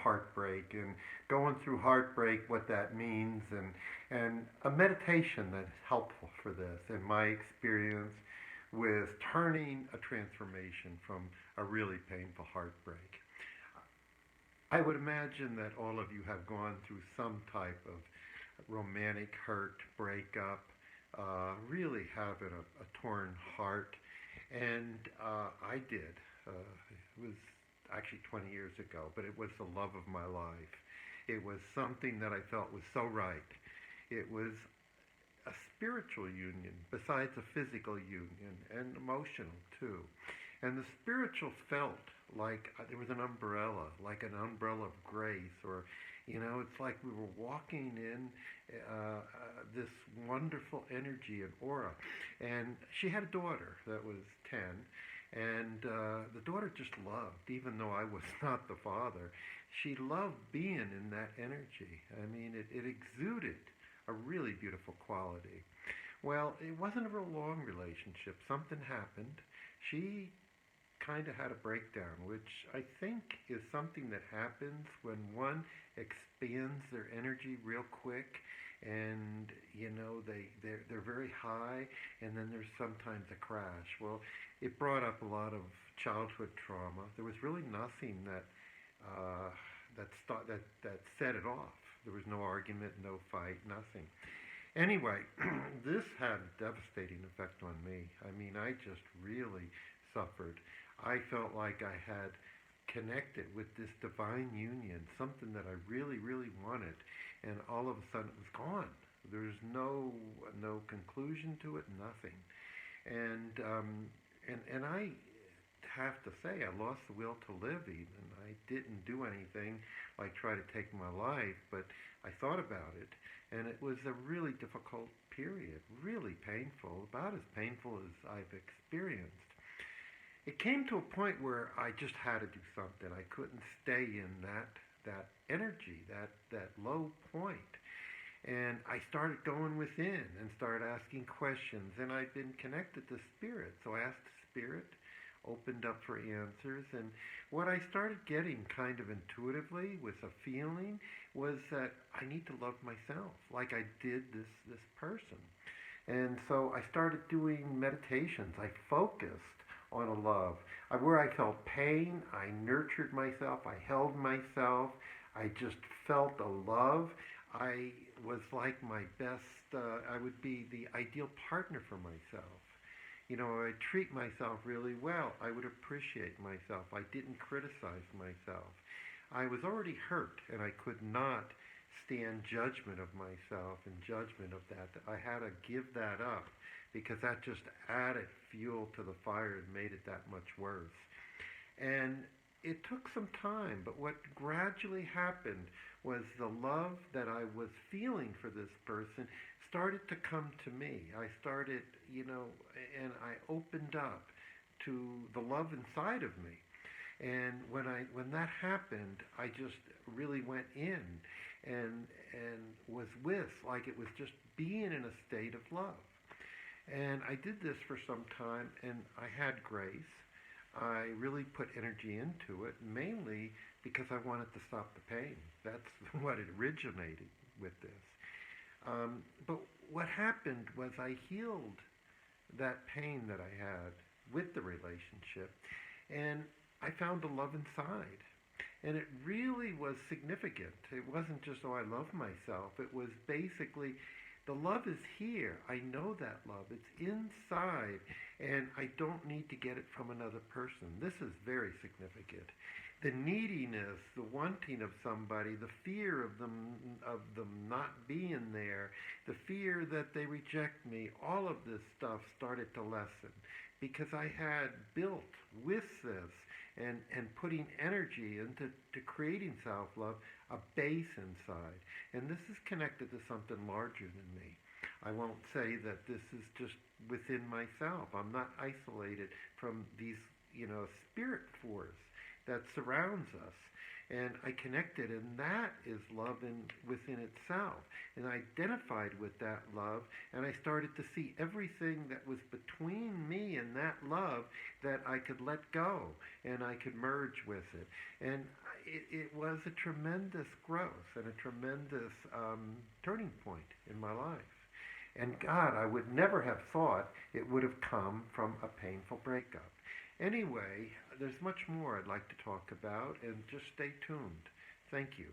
heartbreak and going through heartbreak, what that means, and a meditation that's helpful for this, in my experience, with turning a transformation from a really painful heartbreak. I would imagine that all of you have gone through some type of romantic hurt, breakup, really having a torn heart, and I did. It was actually 20 years ago, but it was the love of my life. It was something that I felt was so right. It was a spiritual union besides a physical union, and emotional too. And the spiritual felt like there was an umbrella, like an umbrella of grace, or, it's like we were walking in this wonderful energy and aura. And she had a daughter that was 10, and the daughter just loved, even though I was not the father, she loved being in that energy. I mean, it exuded a really beautiful quality. Well, it wasn't a real long relationship. Something happened. She kind of had a breakdown, which I think is something that happens when one expands their energy real quick, and they're very high, and then there's sometimes a crash. Well, it brought up a lot of childhood trauma. There was really nothing that set it off. There was no argument, no fight, nothing. Anyway, this had a devastating effect on me. I mean, I just really suffered. I felt like I had connected with this divine union, something that I really, really wanted, and all of a sudden it was gone. There's no conclusion to it, nothing. And I have to say, I lost the will to live even. I didn't do anything like try to take my life, but I thought about it, and it was a really difficult period, really painful, about as painful as I've experienced. It came to a point where I just had to do something. I couldn't stay in that energy, that low point. And I started going within and started asking questions, and I've been connected to Spirit. So I asked Spirit, opened up for answers, and what I started getting kind of intuitively with a feeling was that I need to love myself like I did this person. And so I started doing meditations. I focused on a love. Where I felt pain, I nurtured myself, I held myself, I just felt a love. I was like my best, I would be the ideal partner for myself. I treat myself really well. I would appreciate myself. I didn't criticize myself. I was already hurt, and I could not stand judgment of myself and judgment of that. I had to give that up because that just added fuel to the fire and made it that much worse. And it took some time, but what gradually happened was the love that I was feeling for this person started to come to me. I started, and I opened up to the love inside of me. And when that happened, I just really went in and was with, like it was just being in a state of love. And I did this for some time, and I had grace. I really put energy into it, mainly because I wanted to stop the pain. That's what it originated with this. But what happened was I healed that pain that I had with the relationship, and I found a love inside. And it really was significant. It wasn't just, oh, I love myself. It was basically, the love is here. I know that love. It's inside, and I don't need to get it from another person. This is very significant. The neediness, the wanting of somebody, the fear of them not being there, the fear that they reject me, all of this stuff started to lessen because I had built with this and putting energy into creating self-love, a base inside. And this is connected to something larger than me. I won't say that this is just within myself. I'm not isolated from these, spirit force that surrounds us. And I connected, and that is love within itself. And I identified with that love, and I started to see everything that was between me and that love that I could let go, and I could merge with it. And it was a tremendous growth and a tremendous turning point in my life. And God, I would never have thought it would have come from a painful breakup. Anyway, there's much more I'd like to talk about, and just stay tuned. Thank you.